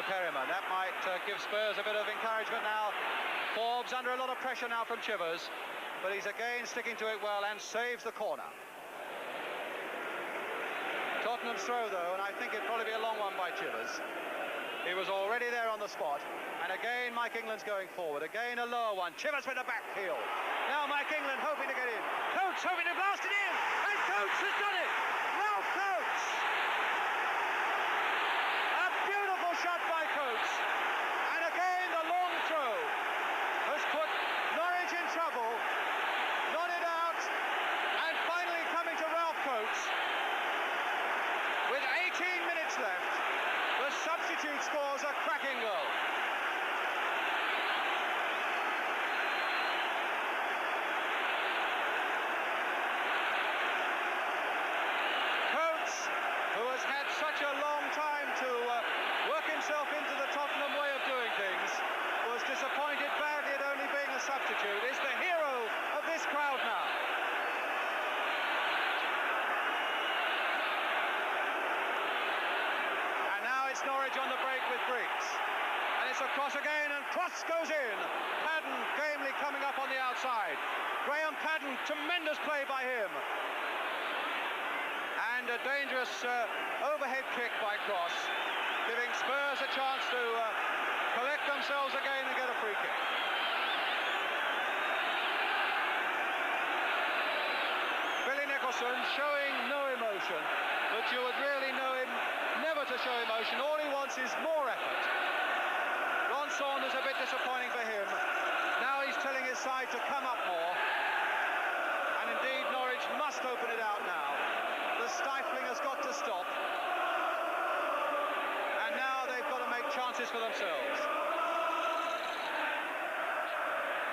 Perryman. That might give Spurs a bit of encouragement now. Forbes under a lot of pressure now from Chivers, but he's again sticking to it well and saves the corner. Tottenham's throw though, and I think it'd probably be a long one by Chivers. He was already there on the spot, and again Mike England's going forward. Again a lower one. Chivers with the back heel. Now Mike England hoping to get in. Coates hoping to blast it in, and Coates has done it. Ralph Coates. A beautiful shot by Coates, and again the long throw has put Norwich in trouble. Nodded out, and finally coming to Ralph Coates. With 18 minutes left, the substitute scores a cracking goal. Coates, who has had such a long time to work himself into the Tottenham way of doing things, was disappointed badly at only being a substitute, is the hero of this crowd now. It's Norwich on the break with Briggs, and it's a cross again, and cross goes in. Padden gamely coming up on the outside. Graham Padden, tremendous play by him, and a dangerous overhead kick by Cross, giving Spurs a chance to collect themselves again and get a free kick. Billy Nicholson showing no emotion, but you would really know him never to show emotion. All he wants is more effort. Ron Saunders a bit disappointing for him. Now he's telling his side to come up more, and indeed Norwich must open it out now. The stifling has got to stop, and now they've got to make chances for themselves.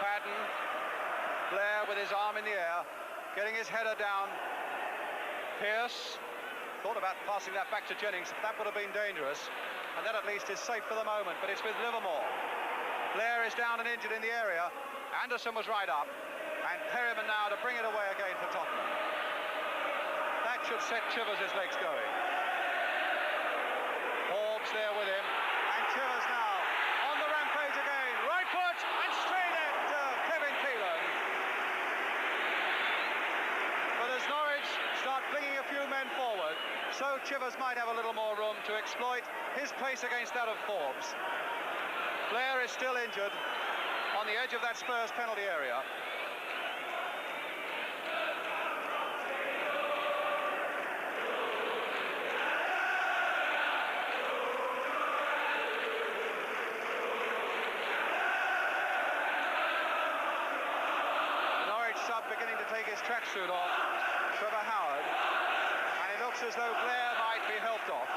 Padden, Blair with his arm in the air, getting his header down. Pearce thought about passing that back to Jennings, but that would have been dangerous, and that at least is safe for the moment, but it's with Livermore. Blair is down and injured in the area. Anderson was right up, and Perryman now to bring it away again for Tottenham. That should set Chivers' legs going. Forbes there with him, and Chivers now on the rampage again. Right foot and straight at Kevin Keelan. But as Norwich start flinging a few men forward, so Chivers might have a little more room to exploit his place against that of Forbes. Blair is still injured on the edge of that Spurs penalty area. Norwich sub beginning to take his tracksuit off, Trevor Howard, and it looks as though Blair might be helped off.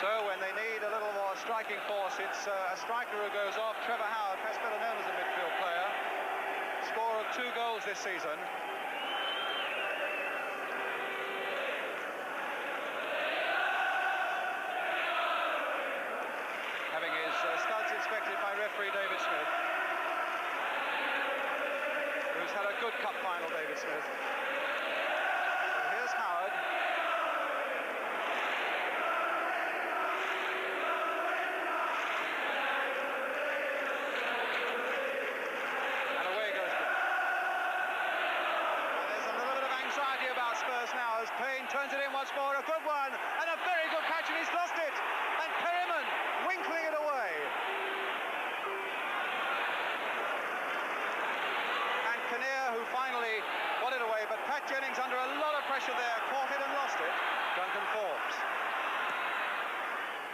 So when they need a little more striking force, it's a striker who goes off. Trevor Howard, perhaps better known as a midfield player, scorer of 2 goals this season. Having his studs inspected by referee David Smith, who's had a good cup final, David Smith. So here's Howard. And away goes Blair. And there's a little bit of anxiety about Spurs now as Payne turns it in once more. A good one, and a very good catch, and he's lost it. And Perryman winkling it away. And Kinnear, who finally got it away, but Pat Jennings under a lot of pressure there, caught it and lost it. Duncan Forbes.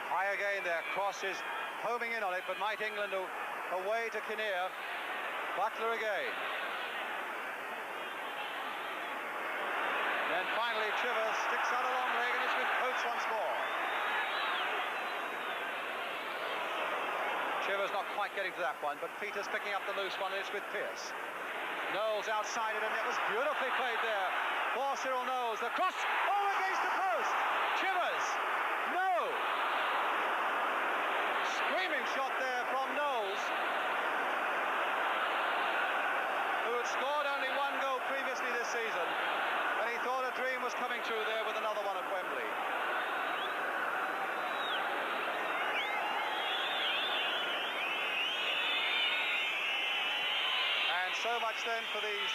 High again there, Cross is homing in on it, but Mike England away to Kinnear. Butler again. Then finally Chivers sticks out a long leg, and it's with Coates once more. Chivers not quite getting to that one, but Peters picking up the loose one, and it's with Pearce. Knowles outside it, and it was beautifully played there for Cyril Knowles. The cross, oh, against the post. Chivers, no. Screaming shot there from Knowles, who had scored only 1 goal previously this season, and he thought a dream Spurs coming through there with another one at Wembley. And so much then for these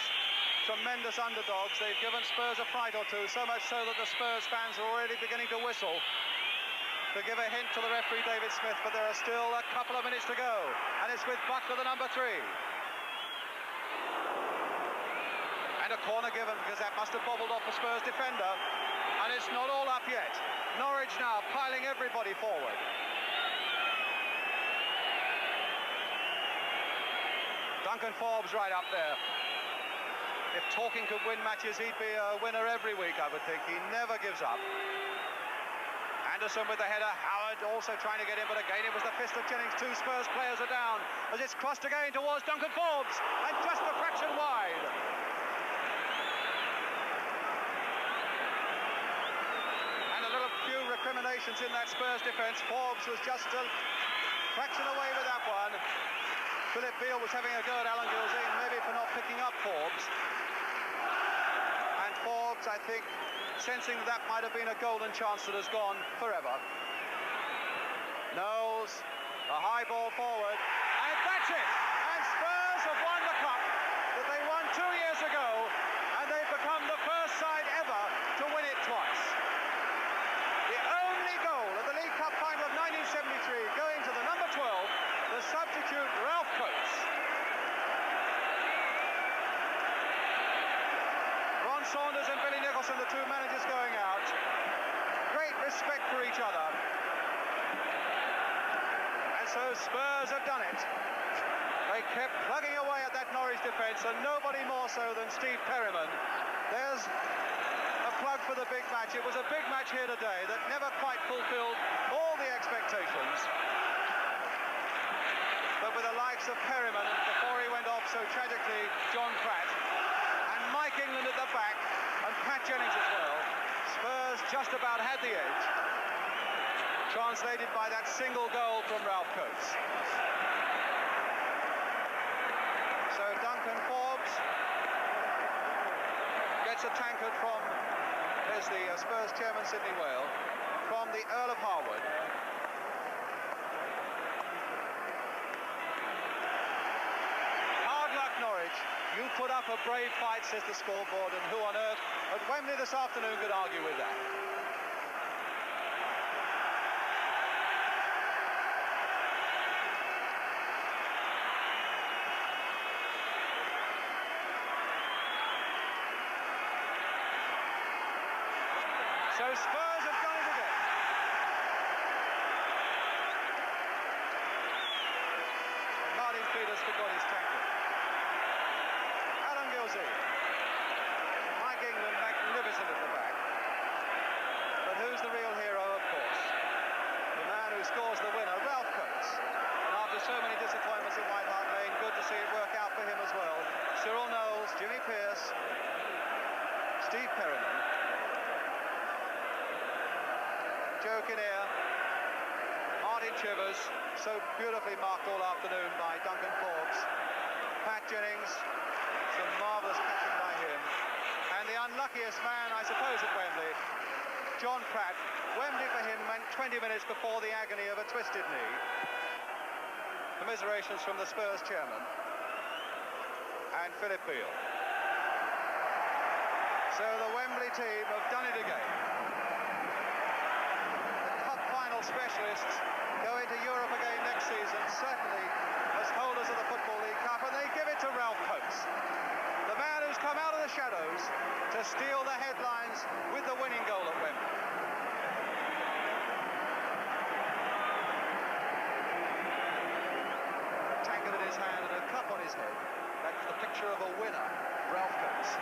tremendous underdogs. They've given Spurs a fright or two, so much so that the Spurs fans are already beginning to whistle to give a hint to the referee David Smith, but there are still a couple of minutes to go, and it's with Buckler, the number 3. And a corner given, because that must have bobbled off the Spurs defender, and it's not all up yet. Norwich now piling everybody forward. Duncan Forbes right up there. If talking could win matches, he'd be a winner every week, I would think. He never gives up. Anderson with the header. Howard also trying to get in, but again it was the fist of Jennings. 2 Spurs players are down as it's crossed again towards Duncan Forbes, and just a fraction wide. And a little few recriminations in that Spurs defence. Forbes was just a fraction away with that one. Philip Beale was having a go at Alan Gilzean, maybe for not picking up Forbes. And Forbes, I think, sensing that might have been a golden chance that has gone forever. Knowles, a high ball forward, and that's it! And Spurs have won the cup that they won 2 years ago, and they've become the first side ever to win it twice. The only goal of the League Cup final of 1973 going to the number 12, the substitute Ralph Coates. Ron Saunders and Billy Nicholson, the 2 managers going out. Great respect for each other. And so Spurs have done it. They kept plugging away at that Norwich defence, and nobody more so than Steve Perryman. There's a plug for the big match. It was a big match here today that never quite fulfilled all the expectations. But with the likes of Perryman, and before he went off so tragically, John Pratt, and Mike England at the back, and Pat Jennings as well, Spurs just about had the edge, translated by that single goal from Ralph Coates. So Duncan Forbes gets a tankard from, there's the Spurs chairman, Sidney Wale, from the Earl of Harwood. Norwich, you put up a brave fight, says the scoreboard, and who on earth at Wembley this afternoon could argue with that? So Spurs have done it again. And Martin Peters forgot his tackle. Mike England, magnificent at the back. But who's the real hero, of course? The man who scores the winner, Ralph Coates. And after so many disappointments at White Hart Lane, good to see it work out for him as well. Cyril Knowles, Jimmy Pearce, Steve Perryman, Joe Kinnear, Martin Chivers, so beautifully marked all afternoon by Duncan Forbes, Pat Jennings, some marvellous catching by him, and the unluckiest man, I suppose, at Wembley, John Pratt. Wembley for him meant 20 minutes before the agony of a twisted knee. Commiserations from the Spurs chairman and Philip Beale. So the Wembley team have done it again. The cup final specialists go into Europe again next season, certainly as holders of the Football League Cup, and they give it to Ralph Coates, the man who's come out of the shadows to steal the headlines with the winning goal at Wembley. A tankard in his hand and a cup on his head. That's the picture of a winner, Ralph Coates.